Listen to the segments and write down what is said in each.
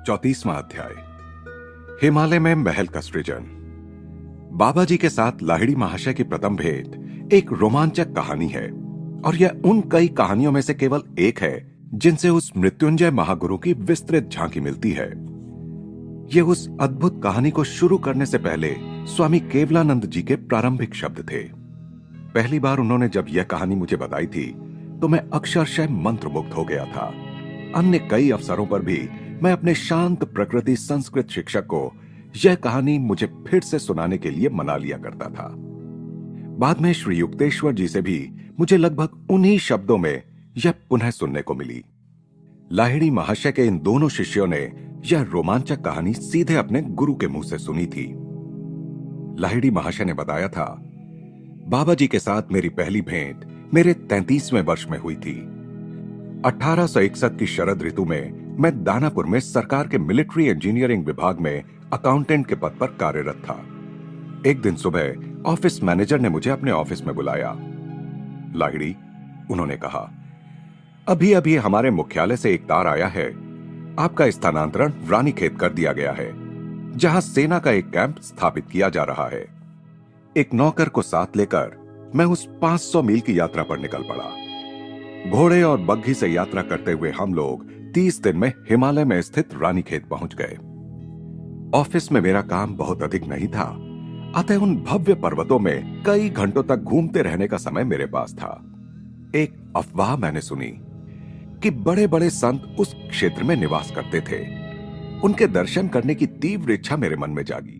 34वां अध्याय। हिमालय में महल का सृजन। बाबा जी के साथ लाहिड़ी महाशय की प्रथम भेंट एक रोमांचक कहानी है और यह उन कई कहानियों में से केवल एक है जिनसे उस मृत्युंजय महागुरु की विस्तृत झांकी मिलती है। यह उस अद्भुत कहानी को शुरू करने से पहले स्वामी केवलानंद जी के प्रारंभिक शब्द थे। पहली बार उन्होंने जब यह कहानी मुझे बताई थी तो मैं अक्षरशः मंत्रमुग्ध हो गया था। अन्य कई अवसरों पर भी मैं अपने शांत प्रकृति संस्कृत शिक्षक को यह कहानी मुझे फिर से सुनाने के लिए मना लिया करता था। बाद में श्री युक्तेश्वर जी से भी मुझे लगभग उन्हीं शब्दों में यह पुनः सुनने को मिली। लाहिड़ी महाशय के इन दोनों शिष्यों ने यह रोमांचक कहानी सीधे अपने गुरु के मुंह से सुनी थी। लाहिड़ी महाशय ने बताया था, बाबा जी के साथ मेरी पहली भेंट मेरे 33वें वर्ष में हुई थी। 1861 की शरद ऋतु में मैं दानापुर में सरकार के मिलिट्री इंजीनियरिंग विभाग में अकाउंटेंट के पद पर कार्यरत था। एक दिन सुबह ऑफिस मैनेजर ने मुझे अपने ऑफिस में बुलाया। लाहिड़ी, उन्होंने कहा, अभी अभी हमारे मुख्यालय से एक तार आया है। आपका स्थानांतरण रानीखेत कर दिया गया है, जहां सेना का एक कैंप स्थापित किया जा रहा है। एक नौकर को साथ लेकर मैं उस 500 मील की यात्रा पर निकल पड़ा। घोड़े और बग्घी से यात्रा करते हुए हम लोग 30 दिन में हिमालय में स्थित रानीखेत पहुंच गए। ऑफिस में मेरा काम बहुत अधिक नहीं था, अतः उन भव्य पर्वतों में कई घंटों तक घूमते रहने का समय मेरे पास था। एक अफवाह मैंने सुनी कि बड़े बड़े संत उस क्षेत्र में निवास करते थे। उनके दर्शन करने की तीव्र इच्छा मेरे मन में जागी।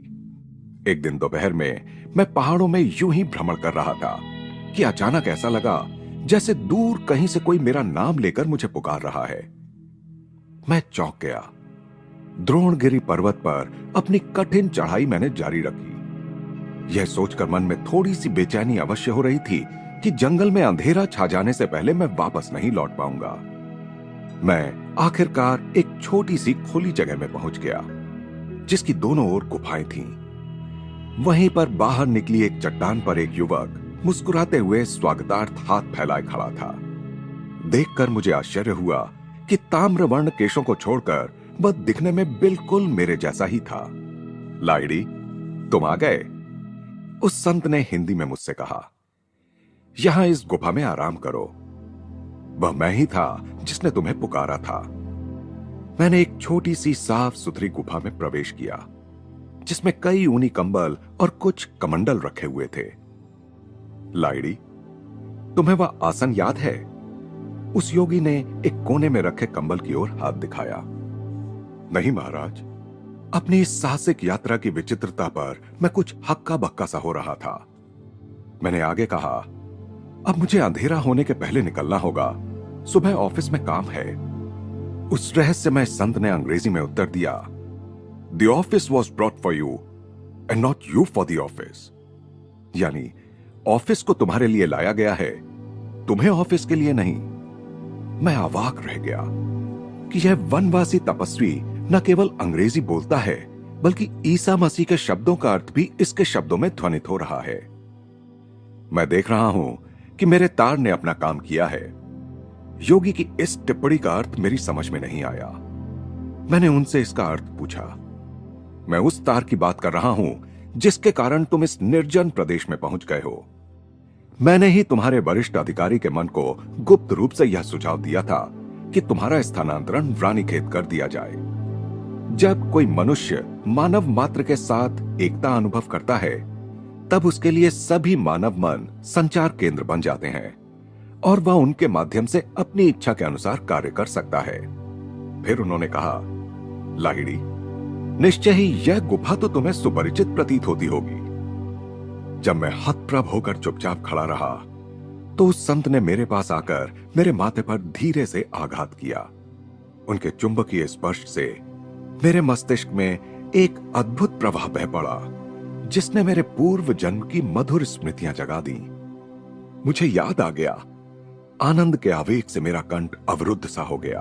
एक दिन दोपहर में मैं पहाड़ों में यूं ही भ्रमण कर रहा था कि अचानक ऐसा लगा जैसे दूर कहीं से कोई मेरा नाम लेकर मुझे पुकार रहा है। मैं चौंक गया। द्रोणगिरी पर्वत पर अपनी कठिन चढ़ाई मैंने जारी रखी। यह सोचकर मन में थोड़ी सी बेचैनी अवश्य हो रही थी कि जंगल में अंधेरा छा जाने से पहले मैं वापस नहीं लौट पाऊंगा। मैं आखिरकार एक छोटी सी खुली जगह में पहुंच गया, जिसकी दोनों ओर गुफाएं थीं। वहीं पर बाहर निकली एक चट्टान पर एक युवक मुस्कुराते हुए स्वागतार्थ हाथ फैलाए खड़ा था। देखकर मुझे आश्चर्य हुआ कि ताम्रवर्ण केशों को छोड़कर वह दिखने में बिल्कुल मेरे जैसा ही था। लाहिड़ी, तुम आ गए? उस संत ने हिंदी में मुझसे कहा, यहां इस गुफा में आराम करो। वह मैं ही था जिसने तुम्हें पुकारा था। मैंने एक छोटी सी साफ सुथरी गुफा में प्रवेश किया, जिसमें कई ऊनी कंबल और कुछ कमंडल रखे हुए थे। लाहिड़ी, तुम्हें वह आसन याद है? उस योगी ने एक कोने में रखे कंबल की ओर हाथ दिखाया। नहीं महाराज, अपनी इस साहसिक यात्रा की विचित्रता पर मैं कुछ हक्का बक्का सा हो रहा था। मैंने आगे कहा, अब मुझे अंधेरा होने के पहले निकलना होगा, सुबह ऑफिस में काम है। उस रहस्यमय संत ने अंग्रेजी में उत्तर दिया, The office was brought for you and not you for the office। यानी ऑफिस को तुम्हारे लिए लाया गया है, तुम्हें ऑफिस के लिए नहीं। मैं अवाक रह गया कि यह वनवासी तपस्वी न केवल अंग्रेजी बोलता है, बल्कि ईसा मसीह के शब्दों का अर्थ भी इसके शब्दों में ध्वनित हो रहा है। मैं देख रहा हूं कि मेरे तार ने अपना काम किया है। योगी की इस टिप्पणी का अर्थ मेरी समझ में नहीं आया। मैंने उनसे इसका अर्थ पूछा। मैं उस तार की बात कर रहा हूं जिसके कारण तुम इस निर्जन प्रदेश में पहुंच गए हो। मैंने ही तुम्हारे वरिष्ठ अधिकारी के मन को गुप्त रूप से यह सुझाव दिया था कि तुम्हारा स्थानांतरण रानीखेत कर दिया जाए। जब कोई मनुष्य मानव मात्र के साथ एकता अनुभव करता है, तब उसके लिए सभी मानव मन संचार केंद्र बन जाते हैं और वह उनके माध्यम से अपनी इच्छा के अनुसार कार्य कर सकता है। फिर उन्होंने कहा, लाहिड़ी, निश्चय ही यह गुफा तो तुम्हें सुपरिचित प्रतीत होती होगी। जब मैं हतप्रभ होकर चुपचाप खड़ा रहा, तो उस संत ने मेरे पास आकर मेरे माथे पर धीरे से आघात किया। उनके चुंबकीय स्पर्श से मेरे मस्तिष्क में एक अद्भुत प्रवाह बह पड़ा, जिसने मेरे पूर्व जन्म की मधुर स्मृतियां जगा दी। मुझे याद आ गया। आनंद के आवेग से मेरा कंठ अवरुद्ध सा हो गया।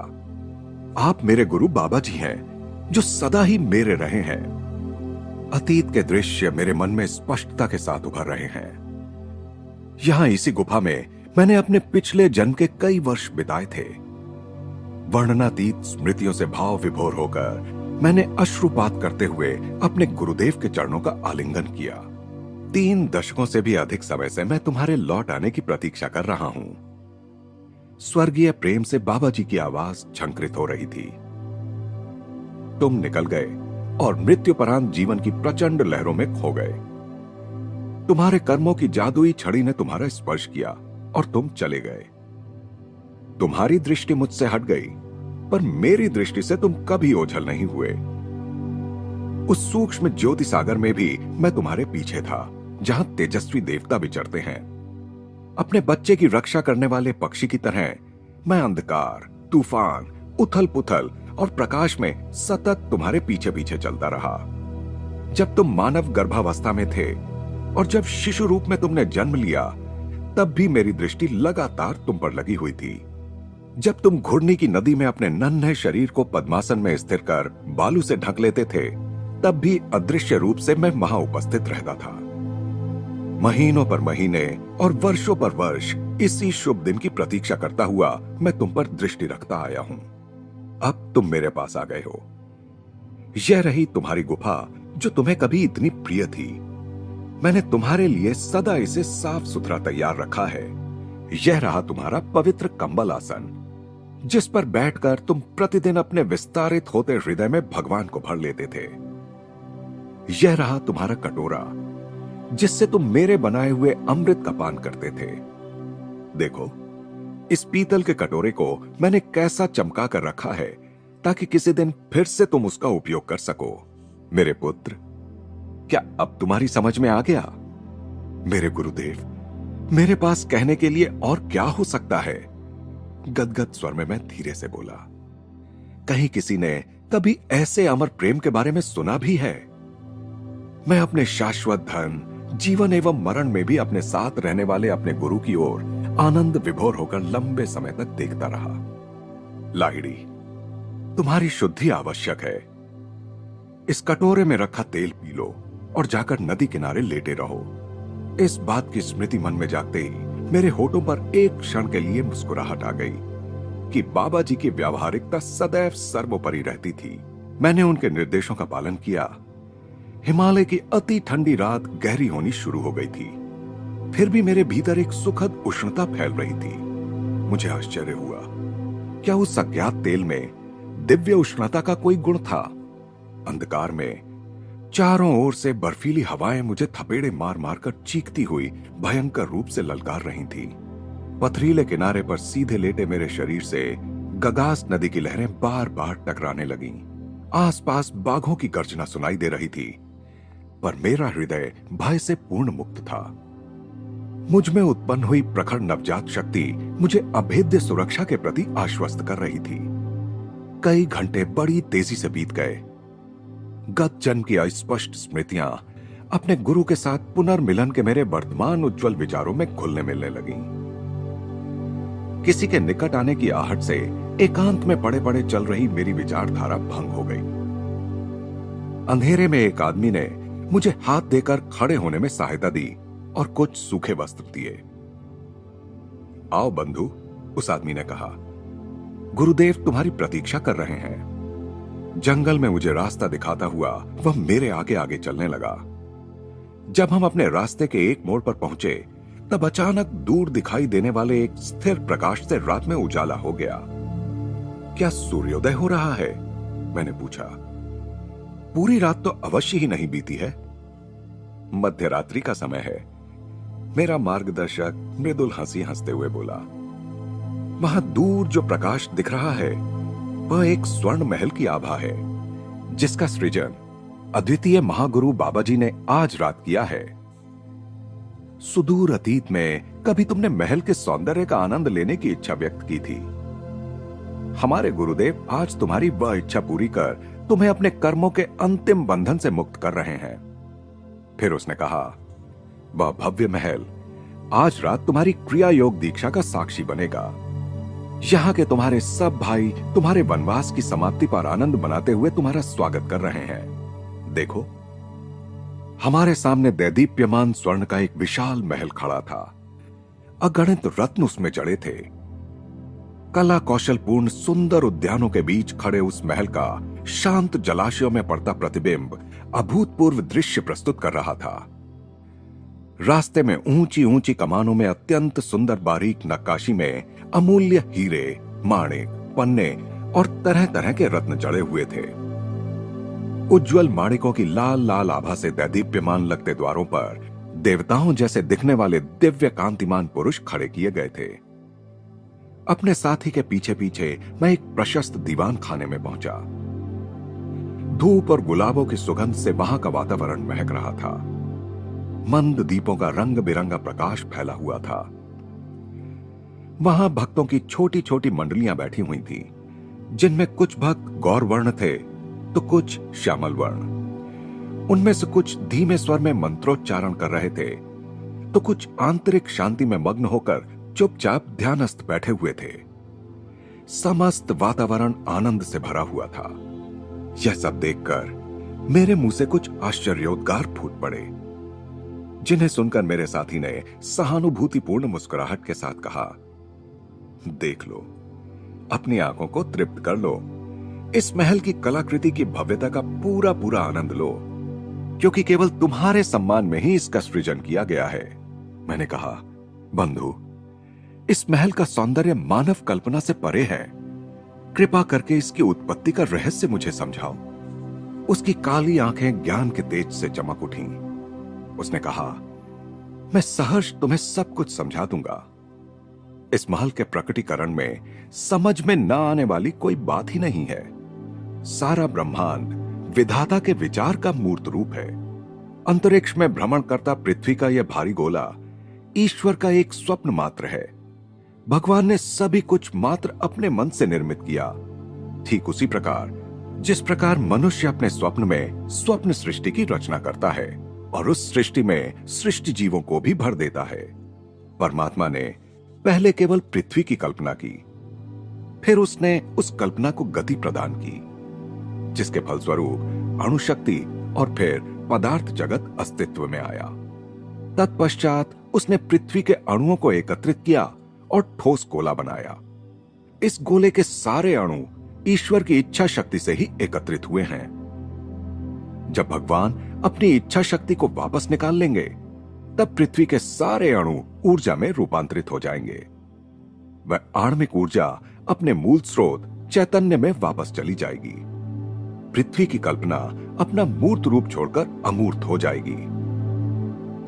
आप मेरे गुरु बाबा जी हैं, जो सदा ही मेरे रहे हैं। अतीत के दृश्य मेरे मन में स्पष्टता के साथ उभर रहे हैं। यहां इसी गुफा में मैंने अपने पिछले जन्म के कई वर्ष बिताए थे। वर्णनातीत स्मृतियों से भाव विभोर होकर मैंने अश्रुपात करते हुए अपने गुरुदेव के चरणों का आलिंगन किया। 3 दशकों से भी अधिक समय से मैं तुम्हारे लौट आने की प्रतीक्षा कर रहा हूं। स्वर्गीय प्रेम से बाबा जी की आवाज झंकृत हो रही थी। तुम निकल गए और मृत्युपरांत जीवन की प्रचंड लहरों में खो गए। तुम्हारे कर्मों की जादुई छड़ी ने तुम्हारा स्पर्श किया और तुम चले गए। तुम्हारी दृष्टि मुझसे हट गई, पर मेरी दृष्टि से तुम कभी ओझल नहीं हुए। उस सूक्ष्म ज्योति सागर में भी मैं तुम्हारे पीछे था, जहां तेजस्वी देवता विचरते हैं। अपने बच्चे की रक्षा करने वाले पक्षी की तरह मैं अंधकार, तूफान, उथल पुथल और प्रकाश में सतत तुम्हारे पीछे पीछे चलता रहा। जब तुम मानव गर्भावस्था में थे और जब शिशु रूप में तुमने जन्म लिया, तब भी मेरी दृष्टि लगातार तुम पर लगी हुई थी। जब तुम घुर्नी की नदी में अपने नन्हे शरीर को पद्मासन में स्थिर कर बालू से ढक लेते थे, तब भी अदृश्य रूप से मैं वहां उपस्थित रहता था। महीनों पर महीने और वर्षों पर वर्ष इसी शुभ दिन की प्रतीक्षा करता हुआ मैं तुम पर दृष्टि रखता आया हूं। अब तुम मेरे पास आ गए हो। यह रही तुम्हारी गुफा जो तुम्हें कभी इतनी प्रिय थी। मैंने तुम्हारे लिए सदा इसे साफ सुथरा तैयार रखा है। यह रहा तुम्हारा पवित्र कंबल आसन, जिस पर बैठकर तुम प्रतिदिन अपने विस्तारित होते हृदय में भगवान को भर लेते थे। यह रहा तुम्हारा कटोरा, जिससे तुम मेरे बनाए हुए अमृत का पान करते थे। देखो, इस पीतल के कटोरे को मैंने कैसा चमका कर रखा है, ताकि किसी दिन फिर से तुम उसका उपयोग कर सको। मेरे पुत्र, क्या अब तुम्हारी समझ में आ गया? मेरे गुरुदेव, मेरे पास कहने के लिए और क्या हो सकता है? गदगद स्वर में मैं धीरे से बोला। कहीं किसी ने कभी ऐसे अमर प्रेम के बारे में सुना भी है? मैं अपने शाश्वत धन, जीवन एवं मरण में भी अपने साथ रहने वाले अपने गुरु की ओर आनंद विभोर होकर लंबे समय तक देखता रहा। लाहिड़ी, तुम्हारी शुद्धि आवश्यक है। इस कटोरे में रखा तेल पी लो और जाकर नदी किनारे लेटे रहो। इस बात की स्मृति मन में जागते ही मेरे होठों पर एक क्षण के लिए मुस्कुराहट आ गई कि बाबा जी की व्यावहारिकता सदैव सर्वोपरि रहती थी। मैंने उनके निर्देशों का पालन किया। हिमालय की अति ठंडी रात गहरी होनी शुरू हो गई थी, फिर भी मेरे भीतर एक सुखद उष्णता फैल रही थी। मुझे आश्चर्य हुआ, क्या उस अज्ञात तेल में दिव्य उष्णता का कोई गुण था? अंधकार में चारों ओर से बर्फीली हवाएं मुझे थपेड़े मार मारकर चीखती हुई भयंकर रूप से ललकार रही थी। पथरीले किनारे पर सीधे लेटे मेरे शरीर से गगास नदी की लहरें बार बार टकराने लगीं। आसपास बाघों की गर्जना सुनाई दे रही थी, पर मेरा हृदय भय से पूर्ण मुक्त था। मुझ में उत्पन्न हुई प्रखर नवजात शक्ति मुझे अभेद्य सुरक्षा के प्रति आश्वस्त कर रही थी। कई घंटे बड़ी तेजी से बीत गए। गत जन्म की अस्पष्ट स्मृतियां अपने गुरु के साथ पुनर्मिलन के मेरे वर्तमान उज्जवल विचारों में घुलने मिलने लगीं। किसी के निकट आने की आहट से एकांत में पड़े पड़े चल रही मेरी विचारधारा भंग हो गई। अंधेरे में एक आदमी ने मुझे हाथ देकर खड़े होने में सहायता दी और कुछ सूखे वस्त्र दिए। आओ बंधु, उस आदमी ने कहा, गुरुदेव तुम्हारी प्रतीक्षा कर रहे हैं। जंगल में मुझे रास्ता दिखाता हुआ वह मेरे आगे आगे चलने लगा। जब हम अपने रास्ते के एक मोड़ पर पहुंचे, तब अचानक दूर दिखाई देने वाले एक स्थिर प्रकाश से रात में उजाला हो गया। क्या सूर्योदय हो रहा है? मैंने पूछा। पूरी रात तो अवश्य ही नहीं बीती है। मध्यरात्रि का समय है, मेरा मार्गदर्शक मृदुल हंसी हंसते हुए बोला। वहां दूर जो प्रकाश दिख रहा है वह एक स्वर्ण महल की आभा है, जिसका सृजन अद्वितीय महागुरु बाबा जी ने आज रात किया है। सुदूर अतीत में कभी तुमने महल के सौंदर्य का आनंद लेने की इच्छा व्यक्त की थी। हमारे गुरुदेव आज तुम्हारी वह इच्छा पूरी कर तुम्हें अपने कर्मों के अंतिम बंधन से मुक्त कर रहे हैं। फिर उसने कहा, वह भव्य महल आज रात तुम्हारी क्रिया योग दीक्षा का साक्षी बनेगा। यहां के तुम्हारे सब भाई तुम्हारे वनवास की समाप्ति पर आनंद मनाते हुए तुम्हारा स्वागत कर रहे हैं। देखो, हमारे सामने दैदीप्यमान स्वर्ण का एक विशाल महल खड़ा था। अगणित रत्न उसमें जड़े थे। कला कौशलपूर्ण सुंदर उद्यानों के बीच खड़े उस महल का शांत जलाशयों में पड़ता प्रतिबिंब अभूतपूर्व दृश्य प्रस्तुत कर रहा था। रास्ते में ऊंची ऊंची कमानों में अत्यंत सुंदर बारीक नक्काशी में अमूल्य हीरे, माणिक, पन्ने और तरह तरह के रत्न जड़े हुए थे। उज्जवल माणिकों की लाल लाल आभा से दैदीप्यमान लगते द्वारों पर देवताओं जैसे दिखने वाले दिव्य कांतिमान पुरुष खड़े किए गए थे। अपने साथी के पीछे पीछे मैं एक प्रशस्त दीवान खाने में पहुंचा। धूप और गुलाबों की सुगंध से वहां का वातावरण महक रहा था। मंद दीपों का रंग बिरंगा प्रकाश फैला हुआ था। वहां भक्तों की छोटी छोटी मंडलियां बैठी हुई थीं, जिनमें कुछ भक्त गौर वर्ण थे तो कुछ श्यामल वर्ण। उनमें से कुछ धीमे स्वर में मंत्रोच्चारण कर रहे थे तो कुछ आंतरिक शांति में मग्न होकर चुपचाप ध्यानस्थ बैठे हुए थे। समस्त वातावरण आनंद से भरा हुआ था। यह सब देखकर मेरे मुंह से कुछ आश्चर्योद्गार फूट पड़े, जिन्हें सुनकर मेरे साथी ने सहानुभूतिपूर्ण मुस्कुराहट के साथ कहा, देख लो, अपनी आंखों को तृप्त कर लो, इस महल की कलाकृति की भव्यता का पूरा पूरा आनंद लो, क्योंकि केवल तुम्हारे सम्मान में ही इसका सृजन किया गया है। मैंने कहा, बंधु, इस महल का सौंदर्य मानव कल्पना से परे है। कृपा करके इसकी उत्पत्ति का रहस्य मुझे समझाओ। उसकी काली आंखें ज्ञान के तेज से चमक उठीं। उसने कहा, मैं सहर्ष तुम्हें सब कुछ समझा दूंगा। इस महल के प्रकटीकरण में समझ में न आने वाली कोई बात ही नहीं है। सारा ब्रह्मांड विधाता के विचार का मूर्त रूप है। अंतरिक्ष में भ्रमण करता पृथ्वी का यह भारी गोला ईश्वर का एक स्वप्न मात्र है। भगवान ने सभी कुछ मात्र अपने मन से निर्मित किया। ठीक उसी प्रकार जिस प्रकार मनुष्य अपने स्वप्न में स्वप्न सृष्टि की रचना करता है और उस सृष्टि में सृष्टि जीवों को भी भर देता है। परमात्मा ने पहले केवल पृथ्वी की कल्पना की, फिर उसने उस कल्पना को गति प्रदान की, जिसके फलस्वरूप अणुशक्ति और फिर पदार्थ जगत अस्तित्व में आया। तत्पश्चात उसने पृथ्वी के अणुओं को एकत्रित किया और ठोस गोला बनाया। इस गोले के सारे अणु ईश्वर की इच्छा शक्ति से ही एकत्रित हुए हैं। जब भगवान अपनी इच्छा शक्ति को वापस निकाल लेंगे, तब पृथ्वी के सारे अणु ऊर्जा में रूपांतरित हो जाएंगे। वह आणविक ऊर्जा अपने मूल स्रोत चैतन्य में वापस चली जाएगी। पृथ्वी की कल्पना अपना मूर्त रूप छोड़कर अमूर्त हो जाएगी।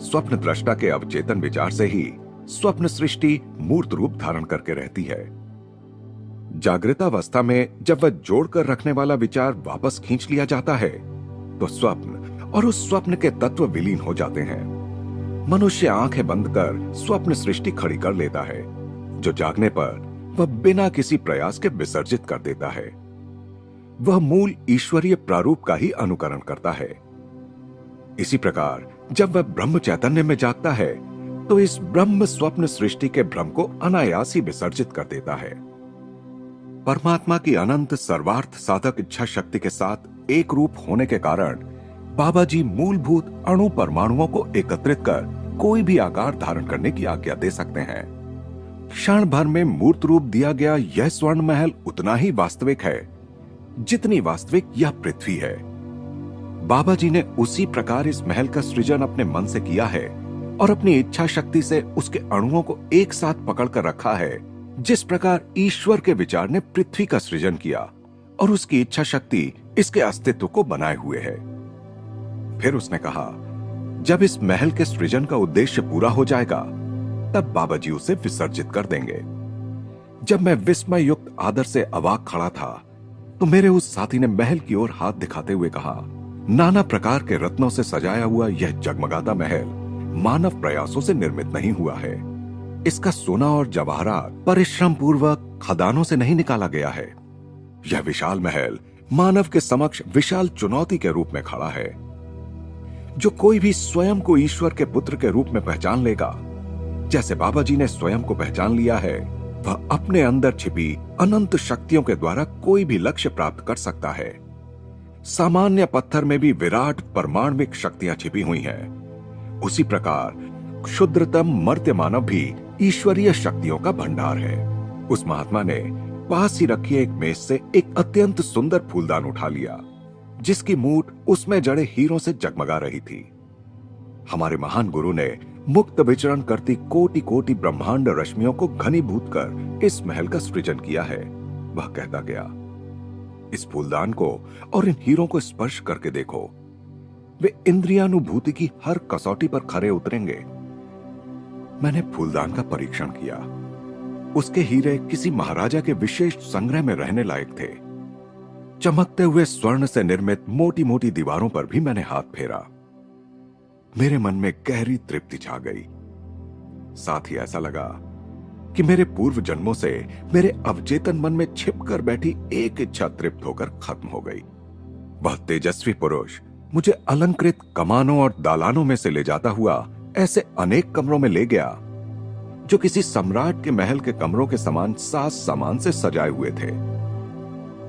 स्वप्न दृष्टा के अवचेतन विचार से ही स्वप्न सृष्टि मूर्त रूप धारण करके रहती है। जागृतावस्था में जब वह जोड़कर रखने वाला विचार वापस खींच लिया जाता है, तो स्वप्न और उस स्वप्न के तत्व विलीन हो जाते हैं। मनुष्य आंखें बंद कर स्वप्न सृष्टि खड़ी कर लेता है, जो जागने पर वह बिना किसी प्रयास के विसर्जित कर देता है। वह मूल ईश्वरीय प्रारूप का ही अनुकरण करता है। इसी प्रकार जब वह ब्रह्म चैतन्य में जागता है, तो इस ब्रह्म स्वप्न सृष्टि के भ्रम को अनायास ही विसर्जित कर देता है। परमात्मा की अनंत सर्वार्थ साधक इच्छा शक्ति के साथ एक रूप होने के कारण बाबा जी मूलभूत अणु परमाणुओं को एकत्रित कर कोई भी आकार धारण करने की आज्ञा दे सकते हैं। क्षण भर में मूर्त रूप दिया गया यह स्वर्ण महल उतना ही वास्तविक है जितनी वास्तविक यह पृथ्वी है। बाबा जी ने उसी प्रकार इस महल का सृजन अपने मन से किया है और अपनी इच्छा शक्ति से उसके अणुओं को एक साथ पकड़कर रखा है, जिस प्रकार ईश्वर के विचार ने पृथ्वी का सृजन किया और उसकी इच्छा शक्ति इसके अस्तित्व को बनाए हुए है। फिर उसने कहा, जब इस महल के सृजन का उद्देश्य पूरा हो जाएगा, तब बाबा जी उसे विसर्जित कर देंगे। जब मैं विस्मय युक्त आदर से अवाक खड़ा था, तो मेरे उस साथी ने महल की ओर हाथ दिखाते हुए कहा, नाना प्रकार के रत्नों से सजाया हुआ यह जगमगाता महल मानव प्रयासों से निर्मित नहीं हुआ है। इसका सोना और जवाहरात परिश्रम पूर्वक खदानों से नहीं निकाला गया है। यह विशाल महल मानव के समक्ष विशाल चुनौती के रूप में खड़ा है। जो कोई भी स्वयं को ईश्वर के पुत्र के रूप में पहचान लेगा, जैसे बाबा जी ने स्वयं को पहचान लिया है, वह अपने अंदर छिपी अनंत शक्तियों के द्वारा कोई भी लक्ष्य प्राप्त कर सकता है। सामान्य पत्थर में भी विराट परमाणुविक शक्तियां छिपी हुई हैं। उसी प्रकार क्षुद्रतम मर्त्य मानव भी ईश्वरीय शक्तियों का भंडार है। उस महात्मा ने पास ही रखी एक मेज से एक अत्यंत सुंदर फूलदान उठा लिया, जिसकी मूठ उसमें जड़े हीरों से जगमगा रही थी। हमारे महान गुरु ने मुक्त विचरण करती कोटि कोटि ब्रह्मांड रश्मियों को घनीभूत कर इस महल का सृजन किया है, वह कहता गया। इस फूलदान को और इन हीरों को स्पर्श करके देखो, वे इंद्रियानुभूति की हर कसौटी पर खरे उतरेंगे। मैंने फूलदान का परीक्षण किया। उसके हीरे किसी महाराजा के विशेष संग्रह में रहने लायक थे। चमकते हुए स्वर्ण से निर्मित मोटी मोटी दीवारों पर भी मैंने हाथ फेरा। मेरे मन में गहरी तृप्ति छा गई। साथ ही ऐसा लगा कि मेरे पूर्व जन्मों से मेरे अवचेतन मन में छिपकर बैठी एक इच्छा तृप्त होकर खत्म हो गई। वह तेजस्वी पुरुष मुझे अलंकृत कमानों और दालानों में से ले जाता हुआ ऐसे अनेक कमरों में ले गया जो किसी सम्राट के महल के कमरों के समान साज सामान से सजाए हुए थे।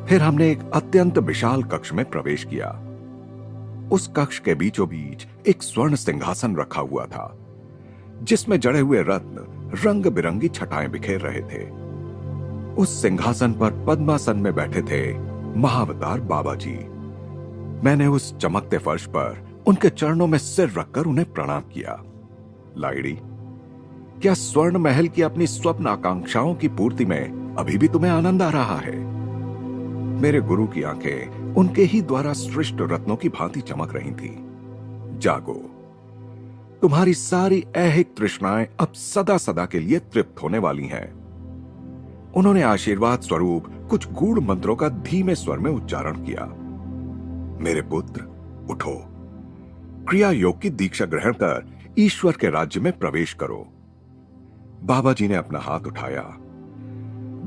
फिर हमने एक अत्यंत विशाल कक्ष में प्रवेश किया। उस कक्ष के बीचों बीच एक स्वर्ण सिंहासन रखा हुआ था, जिसमें जड़े हुए रत्न रंग बिरंगी छटाएं बिखेर रहे थे। उस सिंहासन पर पद्मासन में बैठे थे महाअवतार बाबा जी। मैंने उस चमकते फर्श पर उनके चरणों में सिर रखकर उन्हें प्रणाम किया। लाइडी, क्या स्वर्ण महल की अपनी स्वप्न आकांक्षाओं की पूर्ति में अभी भी तुम्हें आनंद आ रहा है? मेरे गुरु की आंखें उनके ही द्वारा सृष्ट रत्नों की भांति चमक रही थी। जागो, तुम्हारी सारी ऐहिक तृष्णाएं अब सदा सदा के लिए तृप्त होने वाली हैं। उन्होंने आशीर्वाद स्वरूप कुछ गूढ़ मंत्रों का धीमे स्वर में उच्चारण किया। मेरे पुत्र, उठो, क्रिया योग की दीक्षा ग्रहण कर ईश्वर के राज्य में प्रवेश करो। बाबा जी ने अपना हाथ उठाया।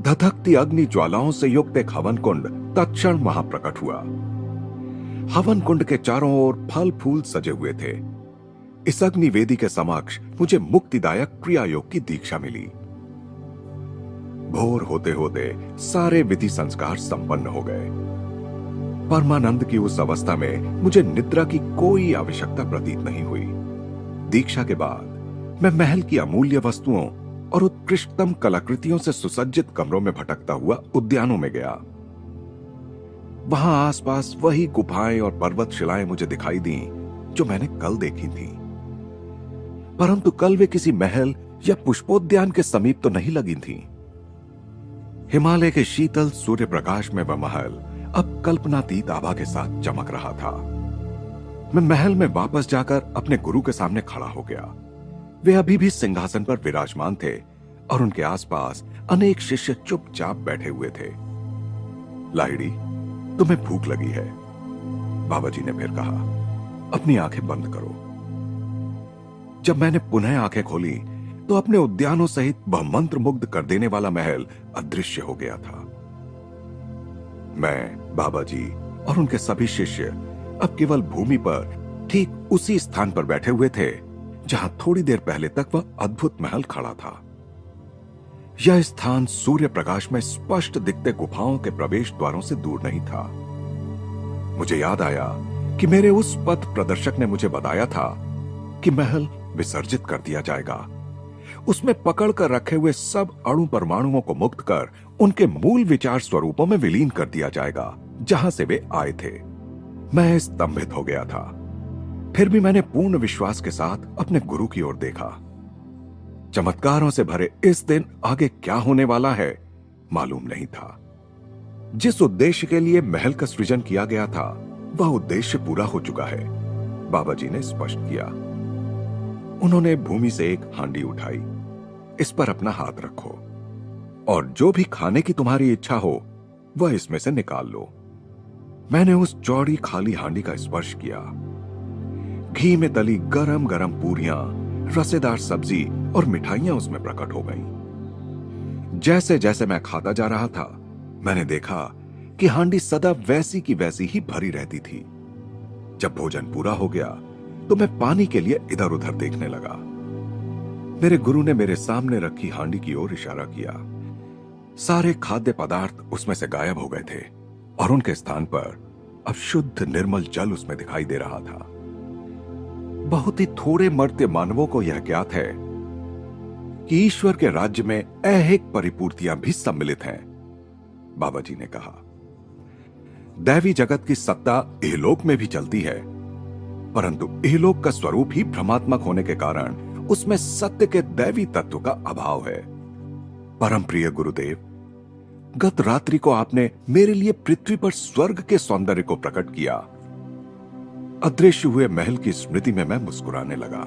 धधकती अग्नि ज्वालाओं से युक्त एक हवन कुंड तत्क्षण वहां प्रकट हुआ। हवन कुंड के चारों ओर फल फूल सजे हुए थे। इस अग्नि वेदी के समक्ष मुझे मुक्तिदायक क्रिया योग की दीक्षा मिली। भोर होते होते सारे विधि संस्कार संपन्न हो गए। परमानंद की उस अवस्था में मुझे निद्रा की कोई आवश्यकता प्रतीत नहीं हुई। दीक्षा के बाद मैं महल की अमूल्य वस्तुओं और उत्कृष्टतम कलाकृतियों से सुसज्जित कमरों में भटकता हुआ उद्यानों में गया। वहां आसपास वही गुफाएं और पर्वत शिलाएं मुझे दिखाई दी जो मैंने कल देखी थी, परंतु कल वे किसी महल या पुष्पोद्यान के समीप तो नहीं लगी थी। हिमालय के शीतल सूर्य प्रकाश में वह महल अब कल्पनातीत आभा के साथ चमक रहा था। मैं महल में वापस जाकर अपने गुरु के सामने खड़ा हो गया। वे अभी भी सिंहासन पर विराजमान थे और उनके आसपास अनेक शिष्य चुपचाप बैठे हुए थे। लाहिड़ी, तुम्हें भूख लगी है? बाबा जी ने फिर कहा। अपनी आंखें बंद करो। जब मैंने पुनः आंखें खोली तो अपने उद्यानों सहित वह मंत्रमुग्ध कर देने वाला महल अदृश्य हो गया था। मैं, बाबा जी और उनके सभी शिष्य अब केवल भूमि पर ठीक उसी स्थान पर बैठे हुए थे जहां थोड़ी देर पहले तक वह अद्भुत महल खड़ा था। यह स्थान सूर्य प्रकाश में स्पष्ट दिखते गुफाओं के प्रवेश द्वारों से दूर नहीं था। मुझे याद आया कि मेरे उस पथ प्रदर्शक ने मुझे बताया था कि महल विसर्जित कर दिया जाएगा। उसमें पकड़ कर रखे हुए सब अणु परमाणुओं को मुक्त कर उनके मूल विचार स्वरूपों में विलीन कर दिया जाएगा जहां से वे आए थे। मैं स्तंभित हो गया था। फिर भी मैंने पूर्ण विश्वास के साथ अपने गुरु की ओर देखा। चमत्कारों से भरे इस दिन आगे क्या होने वाला है मालूम नहीं था। जिस उद्देश्य के लिए महल का सृजन किया गया था वह उद्देश्य पूरा हो चुका है, बाबा जी ने स्पष्ट किया। उन्होंने भूमि से एक हांडी उठाई। इस पर अपना हाथ रखो और जो भी खाने की तुम्हारी इच्छा हो वह इसमें से निकाल लो। मैंने उस चौड़ी खाली हांडी का स्पर्श किया। घी में तली गरम गरम पूरियां, रसेदार सब्जी और मिठाइयां उसमें प्रकट हो गईं। जैसे जैसे मैं खाता जा रहा था मैंने देखा कि हांडी सदा वैसी की वैसी ही भरी रहती थी। जब भोजन पूरा हो गया तो मैं पानी के लिए इधर उधर देखने लगा। मेरे गुरु ने मेरे सामने रखी हांडी की ओर इशारा किया। सारे खाद्य पदार्थ उसमें से गायब हो गए थे और उनके स्थान पर अब शुद्ध निर्मल जल उसमें दिखाई दे रहा था। बहुत ही थोड़े मर्त्य मानवों को यह ज्ञात है कि ईश्वर के राज्य में ऐहिक परिपूर्तियां भी सम्मिलित हैं। बाबा जी ने कहा, दैवी जगत की सत्ता इहलोक में भी चलती है, परंतु इहलोक का स्वरूप ही भ्रमात्मक होने के कारण उसमें सत्य के दैवी तत्व का अभाव है। परम प्रिय गुरुदेव, गत रात्रि को आपने मेरे लिए पृथ्वी पर स्वर्ग के सौंदर्य को प्रकट किया। अदृश्य हुए महल की स्मृति में मैं मुस्कुराने लगा।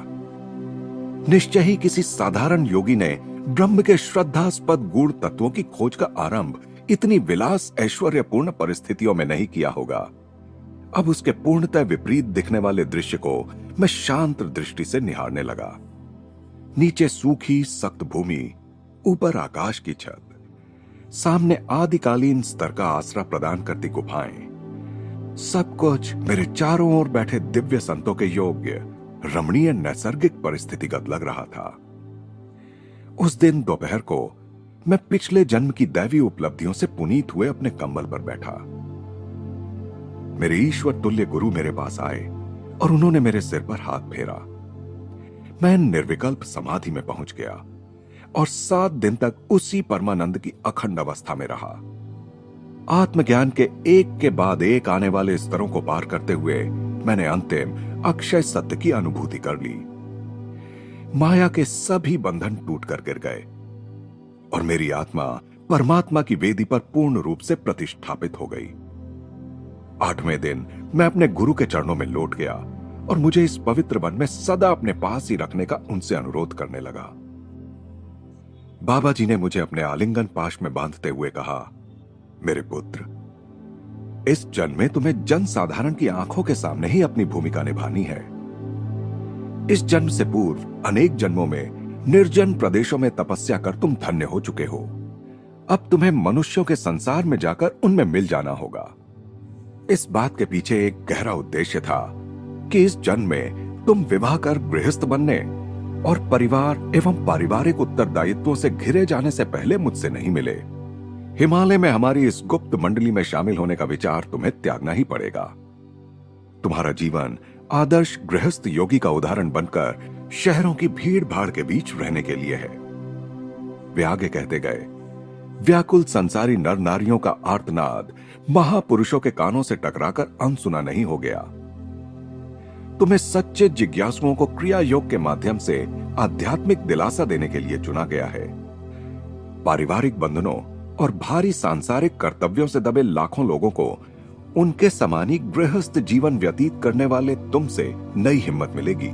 निश्चय ही किसी साधारण योगी ने ब्रह्म के श्रद्धास्पद गूढ़ तत्वों की खोज का आरंभ इतनी विलास ऐश्वर्यपूर्ण परिस्थितियों में नहीं किया होगा। अब उसके पूर्णतः विपरीत दिखने वाले दृश्य को मैं शांत दृष्टि से निहारने लगा। नीचे सूखी सख्त भूमि, ऊपर आकाश की छत, सामने आदिकालीन स्तर का आसरा प्रदान करती गुफाएं, सब कुछ मेरे चारों ओर बैठे दिव्य संतों के योग्य रमणीय नैसर्गिक परिस्थितिगत लग रहा था। उस दिन दोपहर को मैं पिछले जन्म की दैवी उपलब्धियों से पुनीत हुए अपने कंबल पर बैठा। मेरे ईश्वर तुल्य गुरु मेरे पास आए और उन्होंने मेरे सिर पर हाथ फेरा। मैं निर्विकल्प समाधि में पहुंच गया और 7 दिन तक उसी परमानंद की अखंड अवस्था में रहा। आत्मज्ञान के एक के बाद एक आने वाले स्तरों को पार करते हुए मैंने अंतिम अक्षय सत्य की अनुभूति कर ली। माया के सभी बंधन टूट कर गिर गए और मेरी आत्मा परमात्मा की वेदी पर पूर्ण रूप से प्रतिष्ठापित हो गई। 8वें दिन मैं अपने गुरु के चरणों में लौट गया और मुझे इस पवित्र वन में सदा अपने पास ही रखने का उनसे अनुरोध करने लगा। बाबा जी ने मुझे अपने आलिंगन पाश में बांधते हुए कहा, मेरे पुत्र, इस जन्म में तुम्हें जन साधारण की आंखों के सामने ही अपनी भूमिका निभानी है। इस जन्म से पूर्व अनेक जन्मों में निर्जन प्रदेशों में तपस्या कर तुम धन्य हो चुके हो। अब तुम्हें मनुष्यों के संसार में जाकर उनमें मिल जाना होगा। इस बात के पीछे एक गहरा उद्देश्य था कि इस जन्म में तुम विवाह कर गृहस्थ बनने और परिवार एवं पारिवारिक उत्तरदायित्वों से घिरे जाने से पहले मुझसे नहीं मिले। हिमालय में हमारी इस गुप्त मंडली में शामिल होने का विचार तुम्हें त्यागना ही पड़ेगा। तुम्हारा जीवन आदर्श गृहस्थ योगी का उदाहरण बनकर शहरों की भीड़ भाड़ के बीच रहने के लिए है। वे आगे कहते गए, व्याकुल संसारी नर नारियों का आर्तनाद महापुरुषों के कानों से टकराकर अनसुना नहीं हो गया। तुम्हें सच्चे जिज्ञासुओं को क्रिया योग के माध्यम से आध्यात्मिक दिलासा देने के लिए चुना गया है। पारिवारिक बंधनों और भारी सांसारिक कर्तव्यों से दबे लाखों लोगों को उनके समानी गृहस्थ जीवन व्यतीत करने वाले तुमसे नई हिम्मत मिलेगी।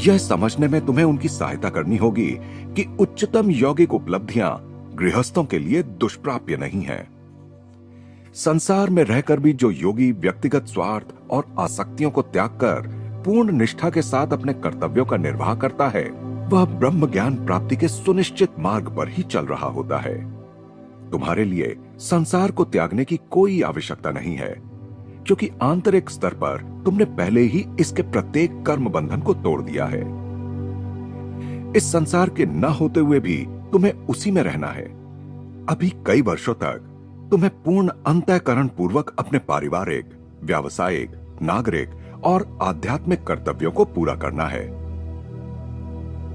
यह समझने में तुम्हें उनकी सहायता करनी होगी कि उच्चतम यौगिक उपलब्धियां गृहस्थों के लिए दुष्प्राप्य नहीं है। संसार में रहकर भी जो योगी व्यक्तिगत स्वार्थ और आसक्तियों को त्याग कर पूर्ण निष्ठा के साथ अपने कर्तव्यों का निर्वाह करता है, वह ब्रह्म ज्ञान प्राप्ति के सुनिश्चित मार्ग पर ही चल रहा होता है। तुम्हारे लिए संसार को त्यागने की कोई आवश्यकता नहीं है, क्योंकि आंतरिक स्तर पर तुमने पहले ही इसके प्रत्येक कर्म बंधन को तोड़ दिया है। इस संसार के न होते हुए भी तुम्हें उसी में रहना है। अभी कई वर्षों तक तुम्हें पूर्ण अंतःकरण पूर्वक अपने पारिवारिक, व्यावसायिक, नागरिक और आध्यात्मिक कर्तव्यों को पूरा करना है।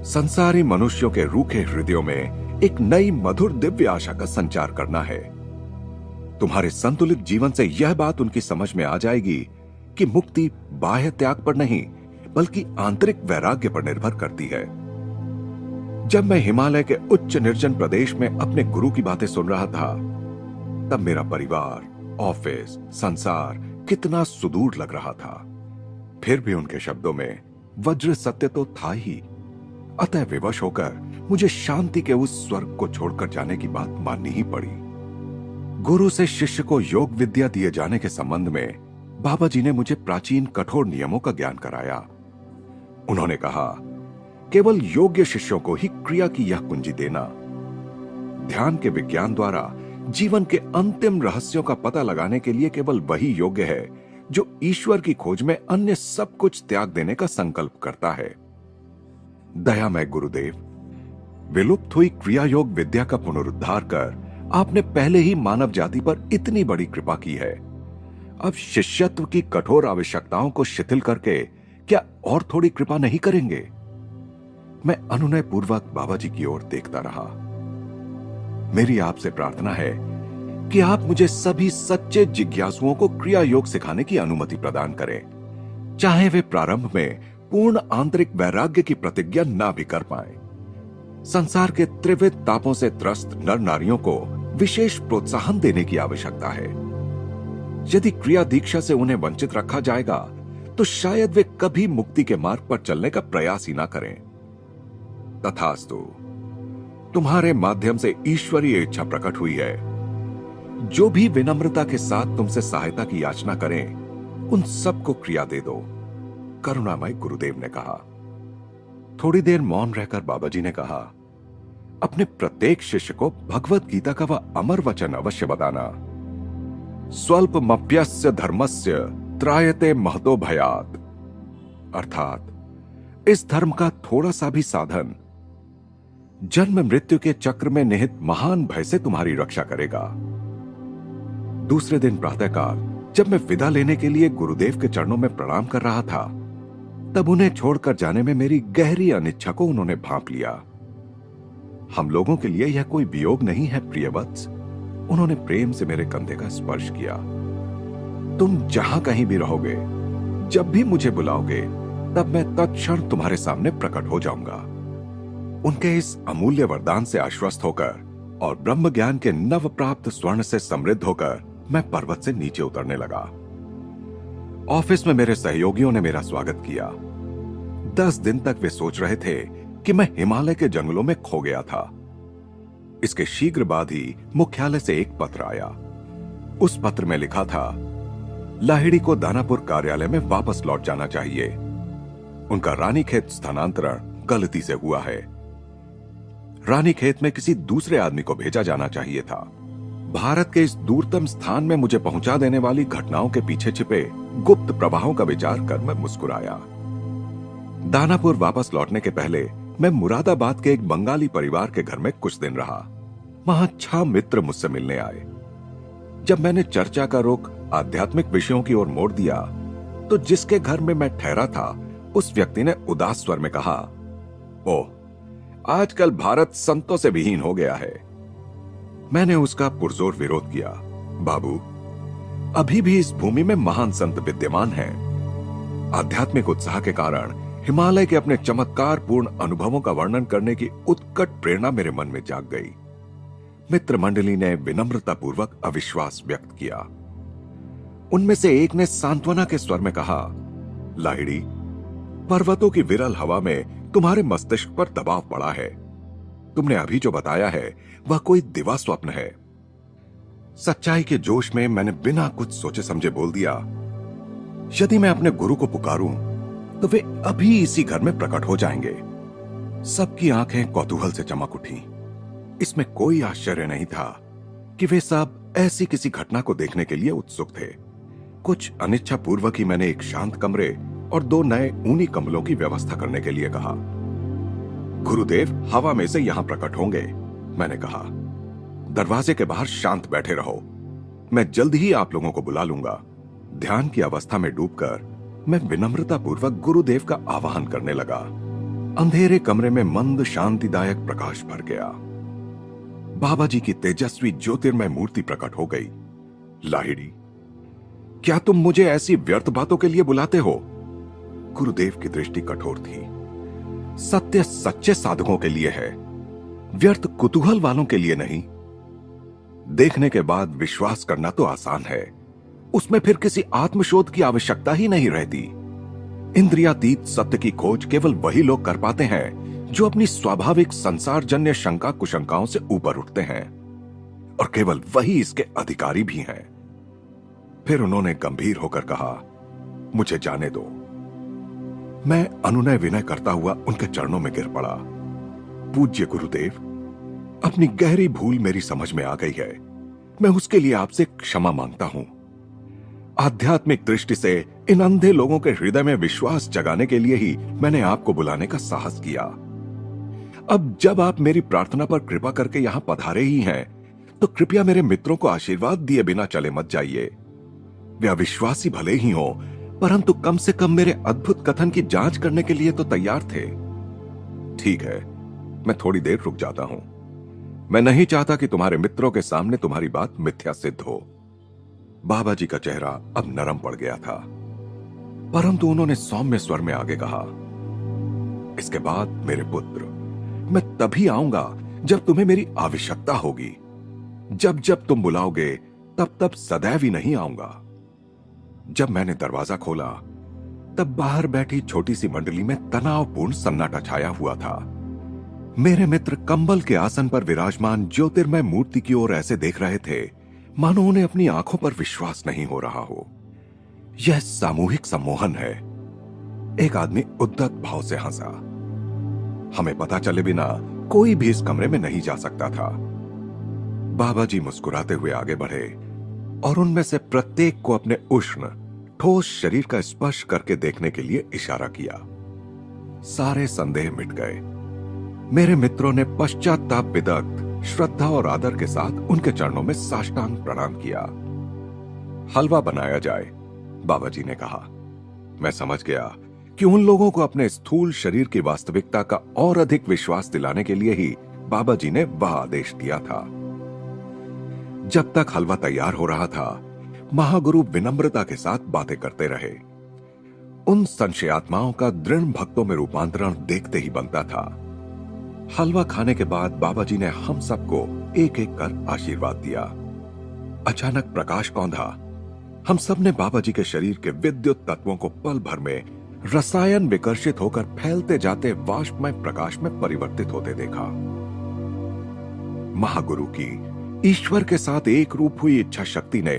संसारी मनुष्यों के रूखे हृदयों में एक नई मधुर दिव्य आशा का संचार करना है। तुम्हारे संतुलित जीवन से यह बात उनकी समझ में आ जाएगी कि मुक्ति बाह्य त्याग पर नहीं बल्कि आंतरिक वैराग्य पर निर्भर करती है। जब मैं हिमालय के उच्च निर्जन प्रदेश में अपने गुरु की बातें सुन रहा था, तब मेरा परिवार, ऑफिस, संसार कितना सुदूर लग रहा था। फिर भी उनके शब्दों में वज्र सत्य तो था ही। अतः विवश होकर मुझे शांति के उस स्वर्ग को छोड़कर जाने की बात माननी ही पड़ी। गुरु से शिष्य को योग विद्या दिए जाने के संबंध में बाबा जी ने मुझे प्राचीन कठोर नियमों का ज्ञान कराया। उन्होंने कहा, केवल योग्य शिष्यों को ही क्रिया की यह कुंजी देना। ध्यान के विज्ञान द्वारा जीवन के अंतिम रहस्यों का पता लगाने के लिए केवल वही योग्य है जो ईश्वर की खोज में अन्य सब कुछ त्याग देने का संकल्प करता है। दयामय गुरुदेव, विलुप्त हुई क्रिया योग विद्या का पुनरुद्धार कर आपने पहले ही मानव जाति पर इतनी बड़ी कृपा की है। अब शिष्यत्व की कठोर आवश्यकताओं को शिथिल करके क्या और थोड़ी कृपा नहीं करेंगे? मैं अनुनय पूर्वक बाबा जी की ओर देखता रहा। मेरी आपसे प्रार्थना है कि आप मुझे सभी सच्चे जिज्ञासुओं को क्रिया योग सिखाने की अनुमति प्रदान करें, चाहे वे प्रारंभ में पूर्ण आंतरिक वैराग्य की प्रतिज्ञा ना भी कर पाए। संसार के त्रिविध तापों से त्रस्त नर नारियों को विशेष प्रोत्साहन देने की आवश्यकता है। यदि क्रिया दीक्षा से उन्हें वंचित रखा जाएगा तो शायद वे कभी मुक्ति के मार्ग पर चलने का प्रयास ही ना करें। तथास्तु, तुम्हारे माध्यम से ईश्वरीय इच्छा प्रकट हुई है। जो भी विनम्रता के साथ तुमसे सहायता की याचना करें, उन सबको क्रिया दे दो, करुणामय गुरुदेव ने कहा। थोड़ी देर मौन रहकर बाबा जी ने कहा, अपने प्रत्येक शिष्य को भगवत गीता का वह अमर वचन अवश्य बताना, स्वल्पमप्यस्य धर्मस्य त्रायते महतो भयात्, अर्थात इस धर्म का थोड़ा सा भी साधन जन्म मृत्यु के चक्र में निहित महान भय से तुम्हारी रक्षा करेगा। दूसरे दिन प्रातःकाल जब मैं विदा लेने के लिए गुरुदेव के चरणों में प्रणाम कर रहा था, तब उन्हें छोड़कर जाने में मेरी गहरी अनिच्छा को उन्होंने भांप लिया। हम लोगों के लिए यह कोई वियोग नहीं है प्रियवत्स, उन्होंने प्रेम से मेरे कंधे का स्पर्श किया। तुम जहां कहीं भी रहोगे, जब भी मुझे बुलाओगे, तब मैं तत्क्षण तुम्हारे सामने प्रकट हो जाऊंगा। उनके इस अमूल्य वरदान से आश्वस्त होकर और ब्रह्म ज्ञान के नव प्राप्त स्वर्ण से समृद्ध होकर मैं पर्वत से नीचे उतरने लगा। ऑफिस में मेरे सहयोगियों ने मेरा स्वागत किया। 10 दिन तक वे सोच रहे थे कि मैं हिमालय के जंगलों में खो गया था। इसके शीघ्र बाद ही मुख्यालय से एक पत्र आया। उस पत्र में लिखा था, लाहिड़ी को दानापुर कार्यालय में वापस लौट जाना चाहिए। उनका रानीखेत स्थानांतरण गलती से हुआ है। रानीखेत में किसी दूसरे आदमी को भेजा जाना चाहिए था। भारत के इस दूरतम स्थान में मुझे पहुंचा देने वाली घटनाओं के पीछे छिपे गुप्त प्रवाहों का विचार कर मैं मुस्कुराया। दानापुर वापस लौटने के पहले मैं मुरादाबाद के एक बंगाली परिवार के घर में कुछ दिन रहा। वहां 6 मित्र मुझसे मिलने आए। जब मैंने चर्चा का रुख आध्यात्मिक विषयों की ओर मोड़ दिया, तो जिसके घर में मैं ठहरा था, उस व्यक्ति ने उदास स्वर में कहा, ओह, आजकल भारत संतों से विहीन हो गया है। मैंने उसका पुरजोर विरोध किया। बाबू, अभी भी इस भूमि में महान संत विद्यमान हैं। आध्यात्मिक उत्साह के कारण हिमालय के अपने चमत्कार पूर्ण अनुभवों का वर्णन करने की उत्कट प्रेरणा मेरे मन में जाग गई। मित्र मंडली ने विनम्रता पूर्वक अविश्वास व्यक्त किया। उनमें से एक ने सांत्वना के स्वर में कहा, लाहिड़ी, पर्वतों की विरल हवा में तुम्हारे मस्तिष्क पर दबाव पड़ा है। तुमने अभी जो बताया है वह कोई दिवा स्वप्न है। सच्चाई के जोश में मैंने बिना कुछ सोचे समझे बोल दिया, यदि मैं अपने गुरु को पुकारूं तो वे अभी इसी घर में प्रकट हो जाएंगे। सबकी आंखें कौतूहल से चमक उठी। इसमें कोई आश्चर्य नहीं था कि वे सब ऐसी किसी घटना को देखने के लिए उत्सुक थे। कुछ अनिच्छा पूर्वक ही मैंने एक शांत कमरे और 2 नए ऊनी कंबलों की व्यवस्था करने के लिए कहा। गुरुदेव हवा में से यहां प्रकट होंगे, मैंने कहा। दरवाजे के बाहर शांत बैठे रहो, मैं जल्द ही आप लोगों को बुला लूंगा। ध्यान की अवस्था में डूबकर मैं विनम्रता पूर्वक गुरुदेव का आवाहन करने लगा। अंधेरे कमरे में मंद शांतिदायक प्रकाश भर गया। बाबा जी की तेजस्वी ज्योतिर्मय मूर्ति प्रकट हो गई। लाहिड़ी, क्या तुम मुझे ऐसी व्यर्थ बातों के लिए बुलाते हो? गुरुदेव की दृष्टि कठोर थी। सत्य सच्चे साधकों के लिए है, व्यर्थ कुतूहल वालों के लिए नहीं। देखने के बाद विश्वास करना तो आसान है, उसमें फिर किसी आत्मशोध की आवश्यकता ही नहीं रहती। इंद्रियातीत सत्य की खोज केवल वही लोग कर पाते हैं जो अपनी स्वाभाविक संसारजन्य शंका कुशंकाओं से ऊपर उठते हैं, और केवल वही इसके अधिकारी भी हैं। फिर उन्होंने गंभीर होकर कहा, मुझे जाने दो। मैं अनुनय विनय करता हुआ उनके चरणों में गिर पड़ा। पूज्य गुरुदेव, अपनी गहरी भूल मेरी समझ में आ गई है, मैं उसके लिए आपसे क्षमा मांगता हूं। आध्यात्मिक दृष्टि से इन अंधे लोगों के हृदय में विश्वास जगाने के लिए ही मैंने आपको बुलाने का साहस किया। अब जब आप मेरी प्रार्थना पर कृपा करके यहां पधारे ही हैं, तो कृपया मेरे मित्रों को आशीर्वाद दिए बिना चले मत जाइए। वे अविश्वासी भले ही हों, परंतु कम से कम मेरे अद्भुत कथन की जांच करने के लिए तो तैयार थे। ठीक है, मैं थोड़ी देर रुक जाता हूं। मैं नहीं चाहता कि तुम्हारे मित्रों के सामने तुम्हारी बात मिथ्या सिद्ध हो। बाबा जी का चेहरा अब नरम पड़ गया था, परंतु उन्होंने सौम्य स्वर में आगे कहा, इसके बाद मेरे पुत्र, मैं तभी आऊंगा जब तुम्हें मेरी आवश्यकता होगी। जब जब तुम बुलाओगे तब तब सदैव ही नहीं आऊंगा। जब मैंने दरवाजा खोला तब बाहर बैठी छोटी सी मंडली में तनावपूर्ण सन्नाटा छाया हुआ था। मेरे मित्र कंबल के आसन पर विराजमान ज्योतिर्मय मूर्ति की ओर ऐसे देख रहे थे मानो उन्हें अपनी आंखों पर विश्वास नहीं हो रहा हो। यह सामूहिक सम्मोहन है। एक आदमी उद्दत भाव से हंसा। हमें पता चले बिना कोई भी इस कमरे में नहीं जा सकता था। बाबा जी मुस्कुराते हुए आगे बढ़े और उनमें से प्रत्येक को अपने उष्ण ठोस शरीर का स्पर्श करके देखने के लिए इशारा किया। सारे संदेह मिट गए। मेरे मित्रों ने पश्चाताप विदग्ध श्रद्धा और आदर के साथ उनके चरणों में साष्टांग प्रणाम किया। हलवा बनाया जाए, बाबा जी ने कहा। मैं समझ गया कि उन लोगों को अपने स्थूल शरीर की वास्तविकता का और अधिक विश्वास दिलाने के लिए ही बाबा जी ने वह आदेश दिया था। जब तक हलवा तैयार हो रहा था, महागुरु विनम्रता के साथ बातें करते रहे। उन संशयात्माओं का दृढ़ भक्तों में रूपांतरण देखते ही बनता था। हलवा खाने के बाद बाबा जी ने हम सबको एक एक कर आशीर्वाद दिया। अचानक प्रकाश कौंधा। हम सब ने बाबा जी के शरीर के विद्युत तत्वों को पल भर में रसायन विकर्षित होकर फैलते जाते वाष्पमय प्रकाश में परिवर्तित होते देखा। महागुरु की ईश्वर के साथ एक रूप हुई इच्छा शक्ति ने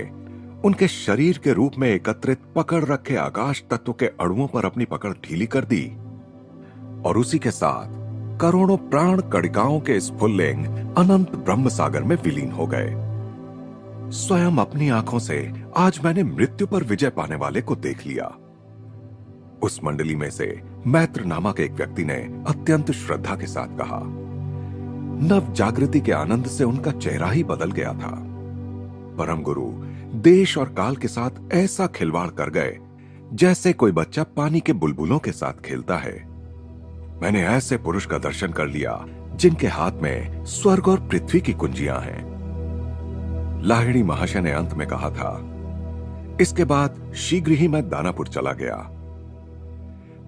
उनके शरीर के रूप में एकत्रित पकड़ रखे आकाश तत्व के अणुओं पर अपनी पकड़ ढीली कर दी और उसी के साथ करोड़ों प्राण कणिकाओं के स्फुल्लिंग अनंत ब्रह्म सागर में विलीन हो गए। स्वयं अपनी आंखों से आज मैंने मृत्यु पर विजय पाने वाले को देख लिया। उस मंडली में से मैत्र नामक एक व्यक्ति ने अत्यंत श्रद्धा के साथ कहा। नव जागृति के आनंद से उनका चेहरा ही बदल गया था। परम गुरु देश और काल के साथ ऐसा खिलवाड़ कर गए जैसे कोई बच्चा पानी के बुलबुलों के साथ खेलता है। मैंने ऐसे पुरुष का दर्शन कर लिया जिनके हाथ में स्वर्ग और पृथ्वी की कुंजियां हैं। लाहिड़ी महाशय ने अंत में कहा था, इसके बाद शीघ्र ही मैं दानापुर चला गया।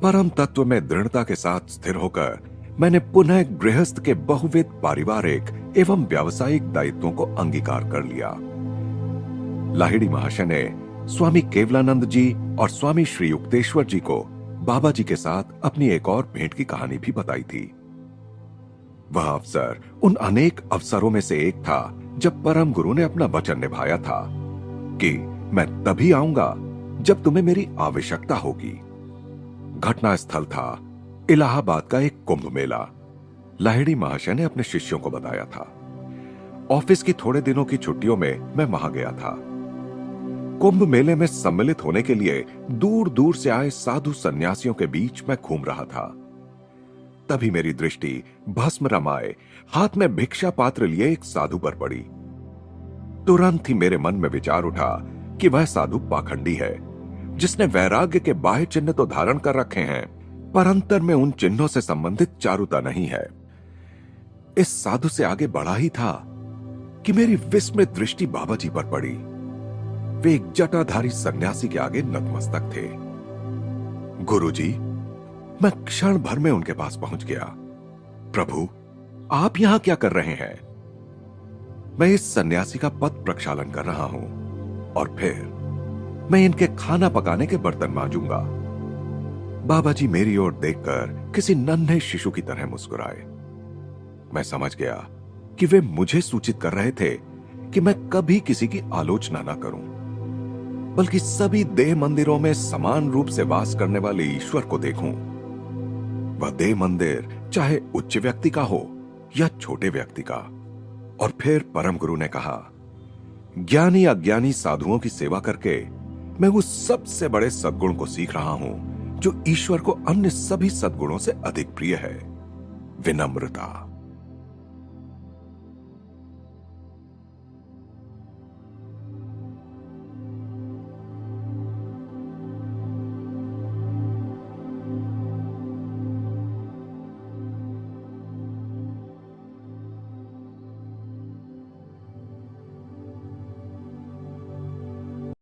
परम तत्व में दृढ़ता के साथ स्थिर होकर मैंने पुनः गृहस्थ के बहुविध पारिवारिक एवं व्यावसायिक दायित्वों को अंगीकार कर लिया। लाहिड़ी महाशय ने स्वामी केवलानंद जी और स्वामी श्री युक्तेश्वर जी को बाबा जी के साथ अपनी एक और भेंट की कहानी भी बताई थी। वह अवसर उन अनेक अवसरों में से एक था जब परम गुरु ने अपना वचन निभाया था कि मैं तभी आऊंगा जब तुम्हें मेरी आवश्यकता होगी। घटना स्थल था इलाहाबाद का एक कुंभ मेला। लाहिड़ी महाशय ने अपने शिष्यों को बताया था। ऑफिस की थोड़े दिनों की छुट्टियों में मैं वहां गया था। कुंभ मेले में सम्मिलित होने के लिए दूर दूर से आए साधु सन्यासियों के बीच मैं घूम रहा था। तभी मेरी दृष्टि भस्म रमाए हाथ में भिक्षा पात्र लिए एक साधु पर पड़ी। तुरंत ही मेरे मन में विचार उठा कि वह साधु पाखंडी है, जिसने वैराग्य के बाह्य चिन्ह तो धारण कर रखे हैं, पर अंतर में उन चिन्हों से संबंधित चारुता नहीं है। इस साधु से आगे बढ़ा ही था कि मेरी विस्मित दृष्टि बाबा जी पर पड़ी। वे एक जटाधारी सन्यासी के आगे नतमस्तक थे। गुरुजी, मैं क्षण भर में उनके पास पहुंच गया। प्रभु, आप यहां क्या कर रहे हैं? मैं इस सन्यासी का पद प्रक्षालन कर रहा हूं और फिर मैं इनके खाना पकाने के बर्तन मांजूंगा। बाबा जी मेरी ओर देखकर किसी नन्हे शिशु की तरह मुस्कुराए। मैं समझ गया कि वे मुझे सूचित कर रहे थे कि मैं कभी किसी की आलोचना ना करूं, बल्कि सभी देह मंदिरों में समान रूप से वास करने वाले ईश्वर को देखूं। वह देह मंदिर चाहे उच्च व्यक्ति का हो या छोटे व्यक्ति का। और फिर परम गुरु ने कहा, ज्ञानी अज्ञानी साधुओं की सेवा करके मैं उस सबसे बड़े सद्गुण को सीख रहा हूं जो ईश्वर को अन्य सभी सद्गुणों से अधिक प्रिय है, विनम्रता।